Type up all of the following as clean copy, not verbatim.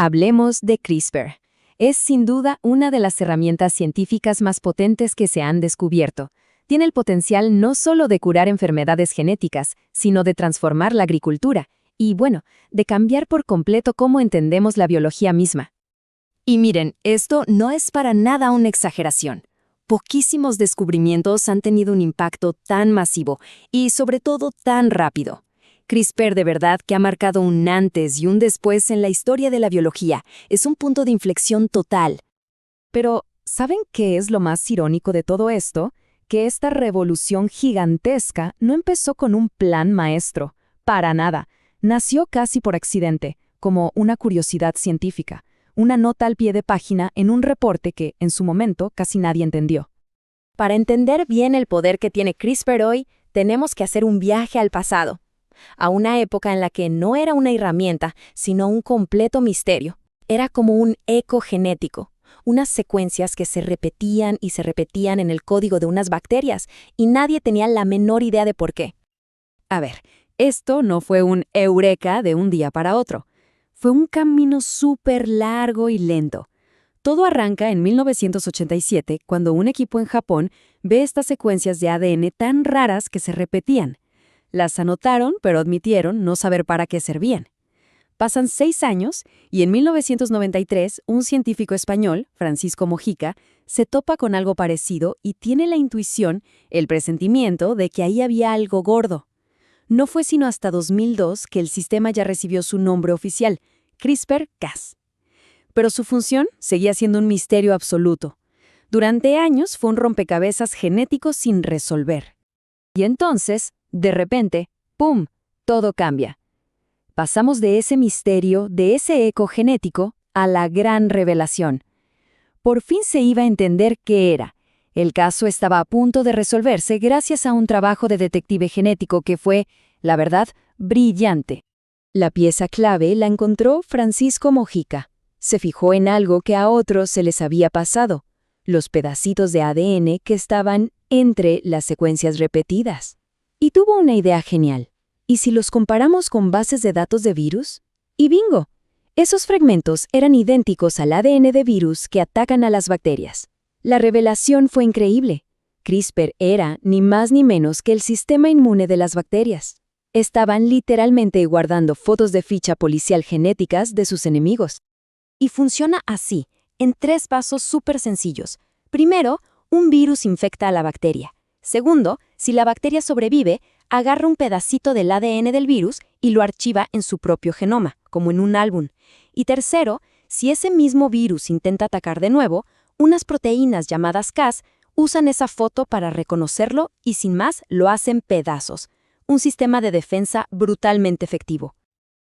Hablemos de CRISPR. Es sin duda una de las herramientas científicas más potentes que se han descubierto. Tiene el potencial no solo de curar enfermedades genéticas, sino de transformar la agricultura y, bueno, de cambiar por completo cómo entendemos la biología misma. Y miren, esto no es para nada una exageración. Poquísimos descubrimientos han tenido un impacto tan masivo y, sobre todo, tan rápido. CRISPR de verdad que ha marcado un antes y un después en la historia de la biología. Es un punto de inflexión total. Pero, ¿saben qué es lo más irónico de todo esto? Que esta revolución gigantesca no empezó con un plan maestro. Para nada. Nació casi por accidente, como una curiosidad científica. Una nota al pie de página en un reporte que, en su momento, casi nadie entendió. Para entender bien el poder que tiene CRISPR hoy, tenemos que hacer un viaje al pasado. A una época en la que no era una herramienta, sino un completo misterio. Era como un eco genético, unas secuencias que se repetían y se repetían en el código de unas bacterias, y nadie tenía la menor idea de por qué. A ver, esto no fue un eureka de un día para otro. Fue un camino súper largo y lento. Todo arranca en 1987, cuando un equipo en Japón ve estas secuencias de ADN tan raras que se repetían. Las anotaron, pero admitieron no saber para qué servían. Pasan 6 años y en 1993 un científico español, Francisco Mojica, se topa con algo parecido y tiene la intuición, el presentimiento de que ahí había algo gordo. No fue sino hasta 2002 que el sistema ya recibió su nombre oficial, CRISPR-Cas. Pero su función seguía siendo un misterio absoluto. Durante años fue un rompecabezas genético sin resolver. Y entonces, de repente, ¡pum!, todo cambia. Pasamos de ese misterio, de ese eco genético, a la gran revelación. Por fin se iba a entender qué era. El caso estaba a punto de resolverse gracias a un trabajo de detective genético que fue, la verdad, brillante. La pieza clave la encontró Francisco Mojica. Se fijó en algo que a otros se les había pasado, los pedacitos de ADN que estaban entre las secuencias repetidas. Y tuvo una idea genial. ¿Y si los comparamos con bases de datos de virus? Y bingo, esos fragmentos eran idénticos al ADN de virus que atacan a las bacterias. La revelación fue increíble. CRISPR era, ni más ni menos que el sistema inmune de las bacterias. Estaban literalmente guardando fotos de ficha policial genéticas de sus enemigos. Y funciona así, en 3 pasos súper sencillos. Primero, un virus infecta a la bacteria. Segundo, si la bacteria sobrevive, agarra un pedacito del ADN del virus y lo archiva en su propio genoma, como en un álbum. Y tercero, si ese mismo virus intenta atacar de nuevo, unas proteínas llamadas Cas usan esa foto para reconocerlo y sin más lo hacen pedazos. Un sistema de defensa brutalmente efectivo.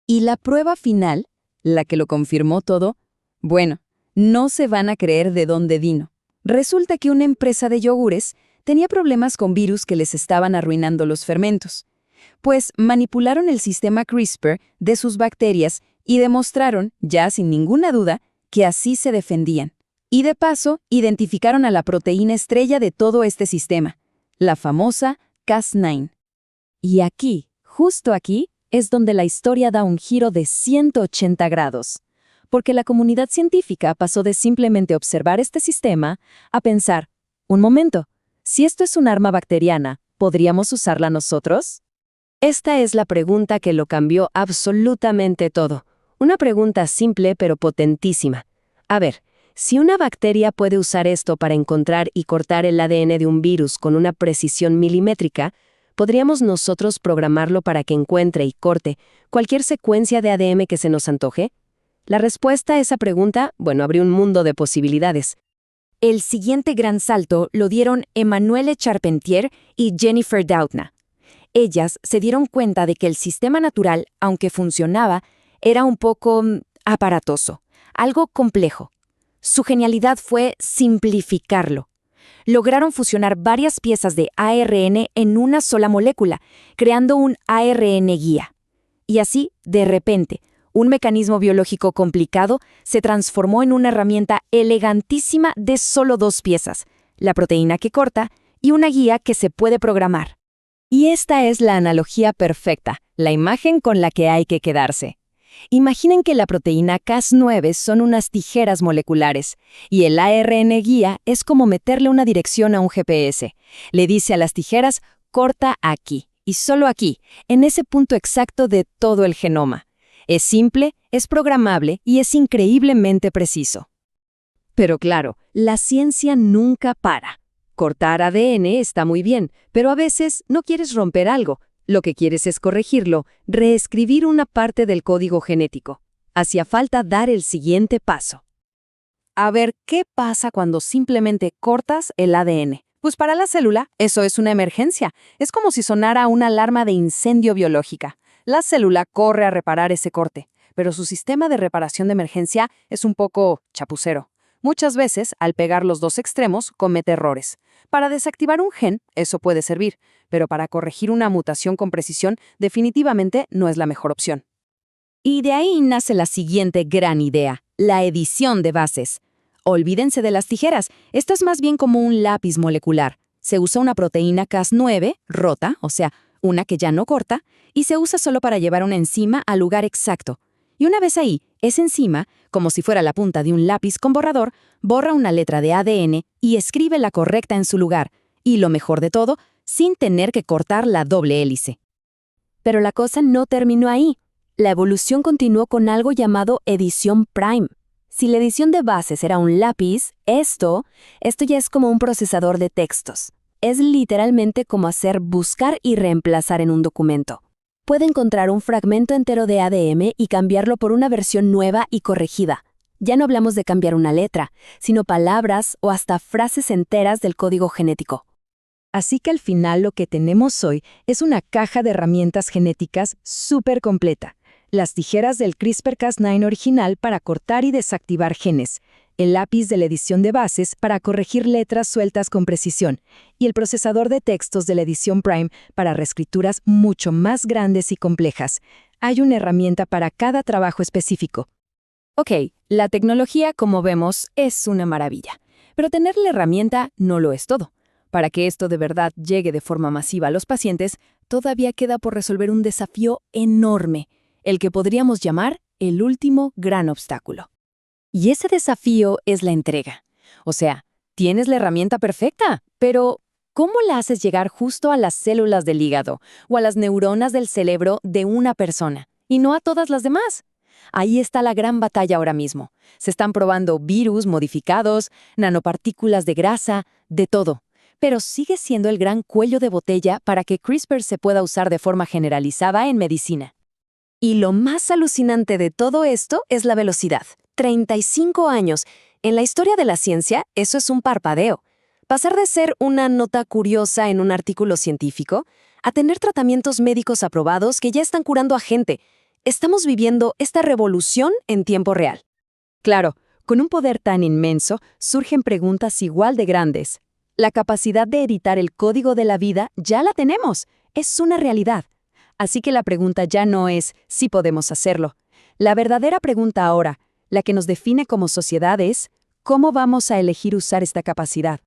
Y la prueba final, la que lo confirmó todo, bueno, no se van a creer de dónde vino. Resulta que una empresa de yogures tenía problemas con virus que les estaban arruinando los fermentos. Pues manipularon el sistema CRISPR de sus bacterias y demostraron, ya sin ninguna duda, que así se defendían. Y de paso, identificaron a la proteína estrella de todo este sistema, la famosa Cas9. Y aquí, justo aquí, es donde la historia da un giro de 180 grados. Porque la comunidad científica pasó de simplemente observar este sistema a pensar, un momento, si esto es un arma bacteriana, ¿podríamos usarla nosotros? Esta es la pregunta que lo cambió absolutamente todo. Una pregunta simple pero potentísima. A ver, si una bacteria puede usar esto para encontrar y cortar el ADN de un virus con una precisión milimétrica, ¿podríamos nosotros programarlo para que encuentre y corte cualquier secuencia de ADN que se nos antoje? La respuesta a esa pregunta, bueno, abrió un mundo de posibilidades. El siguiente gran salto lo dieron Emmanuelle Charpentier y Jennifer Doudna. Ellas se dieron cuenta de que el sistema natural, aunque funcionaba, era un poco aparatoso, algo complejo. Su genialidad fue simplificarlo. Lograron fusionar varias piezas de ARN en una sola molécula, creando un ARN guía. Y así, de repente, un mecanismo biológico complicado se transformó en una herramienta elegantísima de solo 2 piezas, la proteína que corta y una guía que se puede programar. Y esta es la analogía perfecta, la imagen con la que hay que quedarse. Imaginen que la proteína Cas9 son unas tijeras moleculares y el ARN guía es como meterle una dirección a un GPS. Le dice a las tijeras, corta aquí y solo aquí, en ese punto exacto de todo el genoma. Es simple, es programable y es increíblemente preciso. Pero claro, la ciencia nunca para. Cortar ADN está muy bien, pero a veces no quieres romper algo. Lo que quieres es corregirlo, reescribir una parte del código genético. Hacía falta dar el siguiente paso. A ver, ¿qué pasa cuando simplemente cortas el ADN? Pues para la célula, eso es una emergencia. Es como si sonara una alarma de incendio biológica. La célula corre a reparar ese corte, pero su sistema de reparación de emergencia es un poco chapucero. Muchas veces, al pegar los dos extremos, comete errores. Para desactivar un gen, eso puede servir, pero para corregir una mutación con precisión, definitivamente no es la mejor opción. Y de ahí nace la siguiente gran idea, la edición de bases. Olvídense de las tijeras, esto es más bien como un lápiz molecular. Se usa una proteína Cas9, rota, o sea, una que ya no corta, y se usa solo para llevar una enzima al lugar exacto. Y una vez ahí, esa enzima, como si fuera la punta de un lápiz con borrador, borra una letra de ADN y escribe la correcta en su lugar, y lo mejor de todo, sin tener que cortar la doble hélice. Pero la cosa no terminó ahí. La evolución continuó con algo llamado edición prime. Si la edición de bases era un lápiz, esto ya es como un procesador de textos. Es literalmente como hacer buscar y reemplazar en un documento. Puede encontrar un fragmento entero de ADN y cambiarlo por una versión nueva y corregida. Ya no hablamos de cambiar una letra, sino palabras o hasta frases enteras del código genético. Así que al final lo que tenemos hoy es una caja de herramientas genéticas súper completa. Las tijeras del CRISPR-Cas9 original para cortar y desactivar genes, el lápiz de la edición de bases para corregir letras sueltas con precisión, y el procesador de textos de la edición Prime para reescrituras mucho más grandes y complejas. Hay una herramienta para cada trabajo específico. Ok, la tecnología, como vemos, es una maravilla, pero tener la herramienta no lo es todo. Para que esto de verdad llegue de forma masiva a los pacientes, todavía queda por resolver un desafío enorme, el que podríamos llamar el último gran obstáculo. Y ese desafío es la entrega. O sea, tienes la herramienta perfecta, pero ¿cómo la haces llegar justo a las células del hígado o a las neuronas del cerebro de una persona, y no a todas las demás? Ahí está la gran batalla ahora mismo. Se están probando virus modificados, nanopartículas de grasa, de todo. Pero sigue siendo el gran cuello de botella para que CRISPR se pueda usar de forma generalizada en medicina. Y lo más alucinante de todo esto es la velocidad. 35 años. En la historia de la ciencia, eso es un parpadeo. Pasar de ser una nota curiosa en un artículo científico a tener tratamientos médicos aprobados que ya están curando a gente. Estamos viviendo esta revolución en tiempo real. Claro, con un poder tan inmenso, surgen preguntas igual de grandes. La capacidad de editar el código de la vida ya la tenemos. Es una realidad. Así que la pregunta ya no es si podemos hacerlo. La verdadera pregunta ahora, la que nos define como sociedad, es ¿cómo vamos a elegir usar esta capacidad?